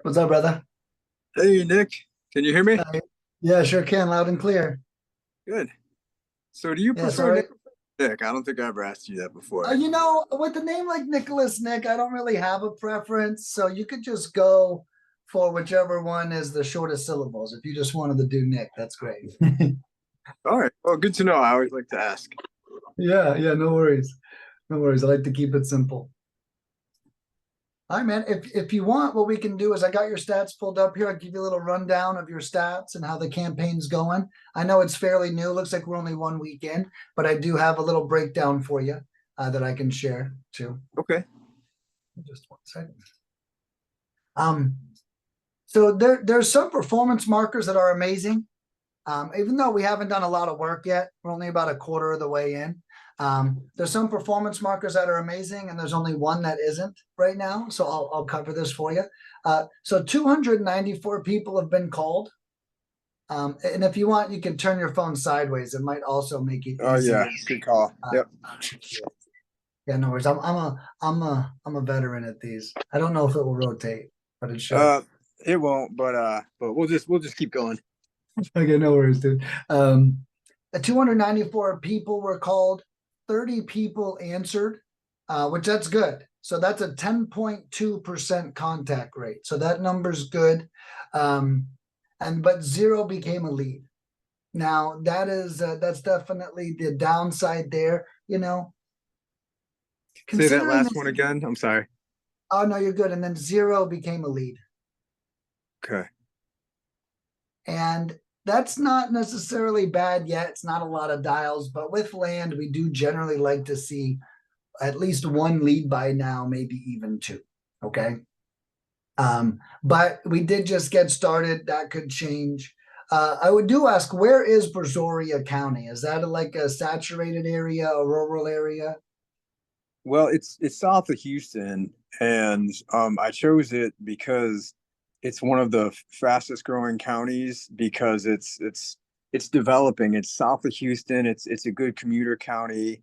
What's up, brother? Hey Nick, can you hear me? Uh, yeah, sure can, loud and clear. Good. So do you Yeah, prefer sorry. Nick or Nick? I don't think I ever asked you that before. With a name like Nicholas Nick, I don't really have a preference. So you could just go for whichever one is the shortest syllables. If you just wanted to do Nick, that's great. All right. Well, good to know. I always like to ask. Yeah, no worries. No worries. I like to keep it simple. All right, man. If you want, what we can do is I got your stats pulled up here. I'll give you a little rundown of your stats and how the campaign's going. I know it's fairly new. Looks like we're only 1 week in, but I do have a little breakdown for you that I can share too. Okay. Just 1 second. Um, so there's some performance markers that are amazing. Even though we haven't done a lot of work yet, we're only about a quarter of the way in. There's some performance markers that are amazing, and there's only one that isn't right now. So I'll cover this for you. So 294 people have been called. And if you want, you can turn your phone sideways. It might also make it Oh yeah, easier. good call. Uh, Yep. yeah, no worries. I'm a veteran at these. I don't know if it will rotate, but it should. Uh, it won't, but we'll just keep going. Okay, no worries, dude. 294 people were called, 30 people answered, which that's good. So that's a 10.2% contact rate. So that number's good. But zero became a lead. Now that's definitely the downside there, Say that considering last this. one again. I'm sorry. Oh no, you're good. And then zero became a lead. Okay. And that's not necessarily bad yet. It's not a lot of dials, but with land, we do generally like to see at least one lead by now, maybe even two. Okay. But we did just get started. That could change. I would do ask, where is Brazoria County? Is that like a saturated area, a rural area? Well, it's south of Houston, and I chose it because it's one of the fastest growing counties because it's developing. It's south of Houston. It's a good commuter county,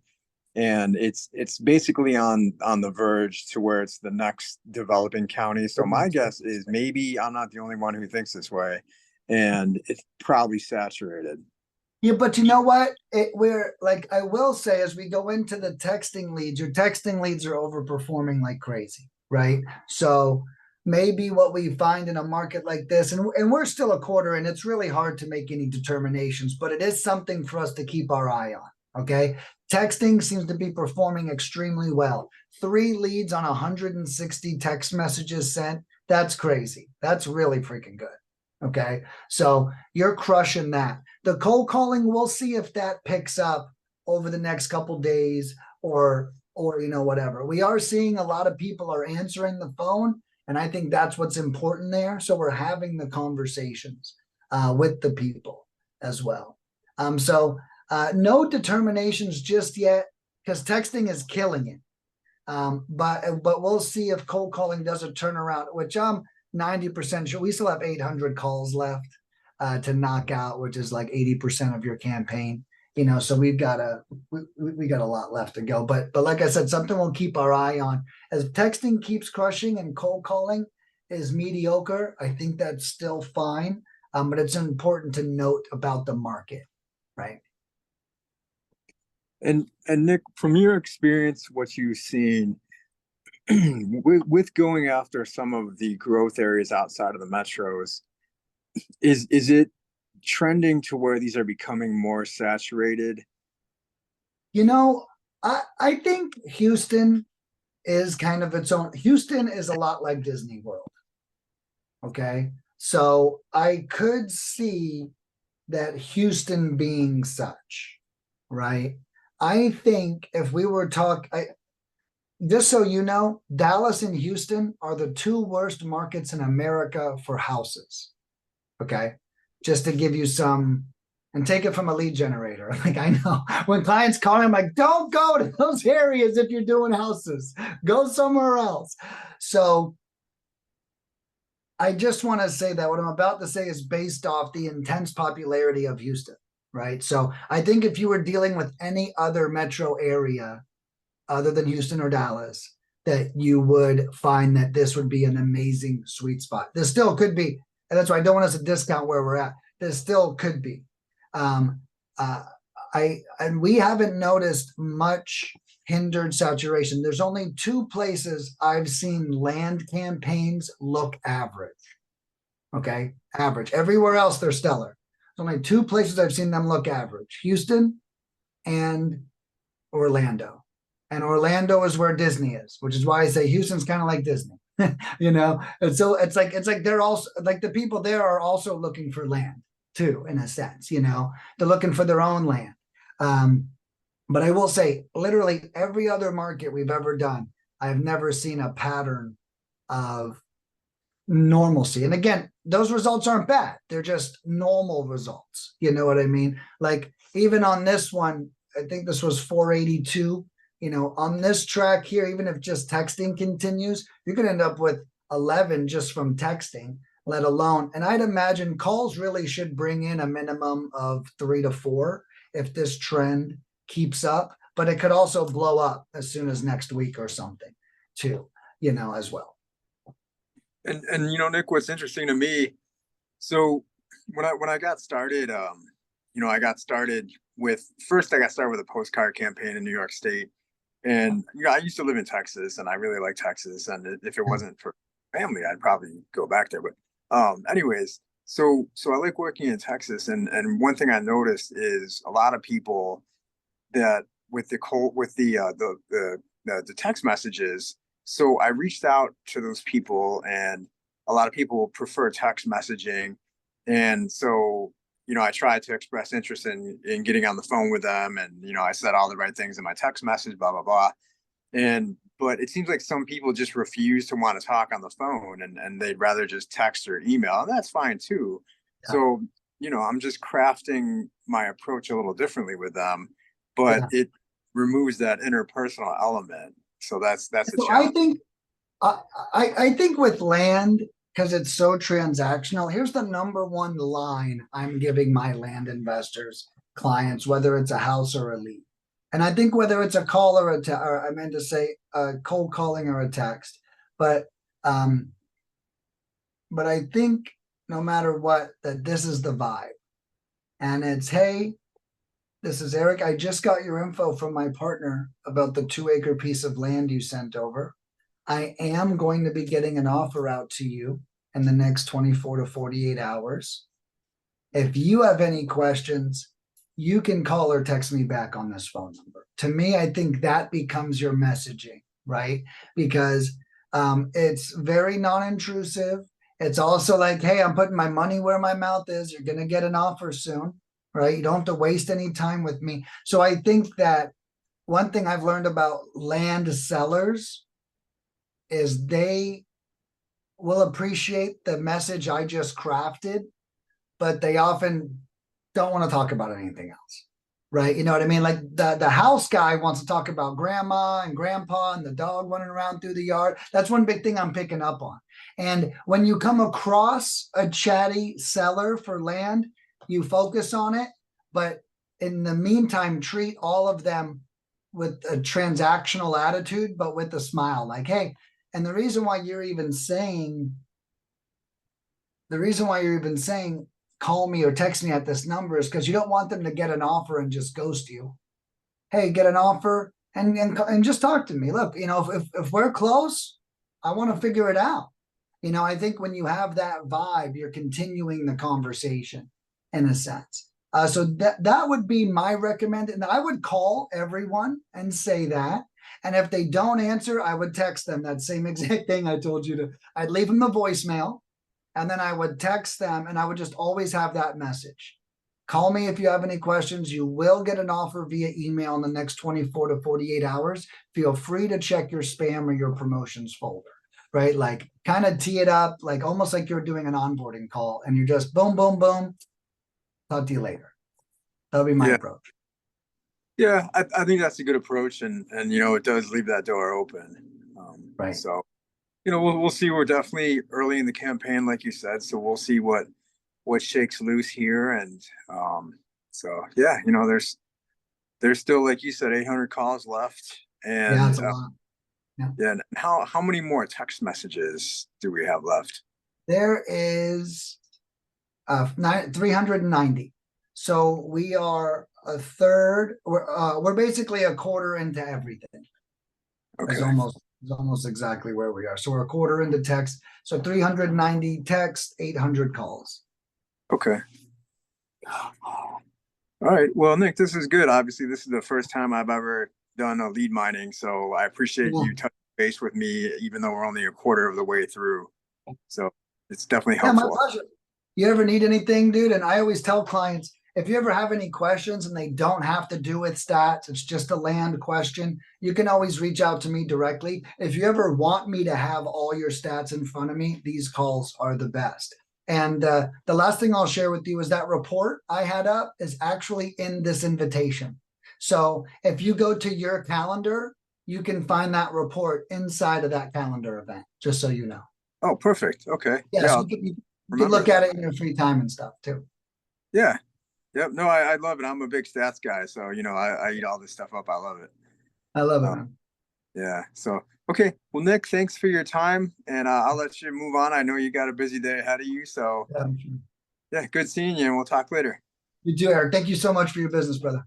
and it's basically on the verge to where it's the next developing county. So my guess is maybe I'm not the only one who thinks this way, and it's probably saturated. Yeah, but you know what? We're like, I will say, as we go into the texting leads, your texting leads are overperforming like crazy, right? So maybe what we find in a market like this, and we're still a quarter, and it's really hard to make any determinations, but it is something for us to keep our eye on. Okay. Texting seems to be performing extremely well. 3 leads on 160 text messages sent. That's crazy. That's really freaking good. Okay. So you're crushing that. The cold calling, we'll see if that picks up over the next couple days or whatever. We are seeing a lot of people are answering the phone, and I think that's what's important there. So we're having the conversations with the people as well. No determinations just yet because texting is killing it. But we'll see if cold calling does a turnaround, which I'm 90% sure. We still have 800 calls left to knock out, which is like 80% of your campaign. So we got a lot left to go. But like I said, something we'll keep our eye on. As texting keeps crushing and cold calling is mediocre, I think that's still fine. But it's important to note about the market, right? And Nick, from your experience, what you've seen with going after some of the growth areas outside of the metros, is it trending to where these are becoming more saturated? You know, I think Houston is kind of its own. Houston is a lot like Disney World. Okay. So I could see that Houston being such, right? I think if we were just so you know, Dallas and Houston are the two worst markets in America for houses. Okay. Just to give you some, and take it from a lead generator. Like I know when clients call me, I'm like, don't go to those areas if you're doing houses, go somewhere else. So I just want to say that what I'm about to say is based off the intense popularity of Houston, right? So I think if you were dealing with any other metro area other than Houston or Dallas, that you would find that this would be an amazing sweet spot. This still could be, and that's why I don't want us to discount where we're at. This still could be. Um, and we haven't noticed much hindered saturation. There's only two places I've seen land campaigns look average. Okay, average. Everywhere else they're stellar. There's only two places I've seen them look average: Houston and Orlando. And Orlando is where Disney is, which is why I say Houston's kind of like Disney. And so it's like they're also like the people there are also looking for land too, in a sense. They're looking for their own land. But I will say, literally every other market we've ever done, I've never seen a pattern of normalcy. And again, those results aren't bad. They're just normal results. You know what I mean? Like even on this one, I think this was 482. On this track here, even if just texting continues, you can end up with 11 just from texting, let alone. And I'd imagine calls really should bring in a minimum of 3 to 4 if this trend keeps up, but it could also blow up as soon as next week or something too, as well. And Nick, what's interesting to me, so when I got started, I got started with a postcard campaign in New York State. And I used to live in Texas, and I really like Texas. And if it wasn't for family, I'd probably go back there. But anyways, so I like working in Texas, and one thing I noticed is a lot of people that with the text messages. So I reached out to those people, and a lot of people prefer text messaging, and so I tried to express interest in getting on the phone with them, and I said all the right things in my text message, blah blah blah. But it seems like some people just refuse to want to talk on the phone, and they'd rather just text or email, and that's fine too. Yeah. So I'm just crafting my approach a little differently with them, but Yeah. removes that interpersonal element. So that's a So challenge. I think with land, because it's so transactional, here's the number one line I'm giving my land investors clients, whether it's a house or a lead. And I think whether it's a call or or I meant to say cold calling or a text, but um, but I think no matter what, that this is the vibe. And it's, hey, this is Eric. I just got your info from my partner about the 2-acre piece of land you sent over. I am going to be getting an offer out to you in the next 24 to 48 hours. If you have any questions, you can call or text me back on this phone number. To me, I think that becomes your messaging, right? Because it's very non-intrusive. It's also like, hey, I'm putting my money where my mouth is. You're going to get an offer soon, right? You don't have to waste any time with me. So I think that one thing I've learned about land sellers is they will appreciate the message I just crafted, but they often don't want to talk about anything else. Right. You know what I mean? Like the house guy wants to talk about grandma and grandpa and the dog running around through the yard. That's one big thing I'm picking up on. And when you come across a chatty seller for land, you focus on it. But in the meantime, treat all of them with a transactional attitude, but with a smile. Like, hey, and the reason why you're even saying call me or text me at this number is because you don't want them to get an offer and just ghost you. Hey, get an offer and just talk to me. Look, if we're close, I want to figure it out. I think when you have that vibe, you're continuing the conversation in a sense. So that would be my recommendation. And I would call everyone and say that. And if they don't answer, I would text them that same exact thing I told you to. I'd leave them a voicemail. And then I would text them, and I would just always have that message. Call me if you have any questions. You will get an offer via email in the next 24 to 48 hours. Feel free to check your spam or your promotions folder, right? Like kind of tee it up, like almost like you're doing an onboarding call, and you're just boom, boom, boom. Talk to you later. That'll be my approach. Yeah, I think that's a good approach, and it does leave that door open. Right. So we'll see. We're definitely early in the campaign, like you said. So we'll see what shakes loose here, and so yeah, there's still, like you said, 800 calls left, Yeah, and it's a lot. Yeah. Yeah. And how many more text messages do we have left? There is 390. So we are a third. We're basically a quarter into everything. Is Okay. almost exactly where we are. So we're a quarter into text. So 390 text, 800 calls. Okay. All right. Well, Nick, this is good. Obviously, this is the first time I've ever done a lead mining, so I appreciate Yeah. you touching base with me, even though we're only a quarter of the way through. So it's definitely Yeah, my helpful. pleasure. You ever need anything, dude? And I always tell clients, if you ever have any questions and they don't have to do with stats, it's just a land question, you can always reach out to me directly. If you ever want me to have all your stats in front of me, these calls are the best. And the last thing I'll share with you is that report I had up is actually in this invitation. So if you go to your calendar, you can find that report inside of that calendar event, just so you know. Oh, perfect. Okay. Yeah, Yeah, so I'll you can remember look at that. it in your free time and stuff too. Yeah. Yep. No, I love it. I'm a big stats guy, so I eat all this stuff up. I love it. I love it, Uh, man. yeah. So okay. Well, Nick, thanks for your time, and I'll let you move on. I know you got a busy day ahead of you, so Yeah, sure. yeah, good seeing you, and we'll talk later. You too, Eric. Thank you so much for your business, brother.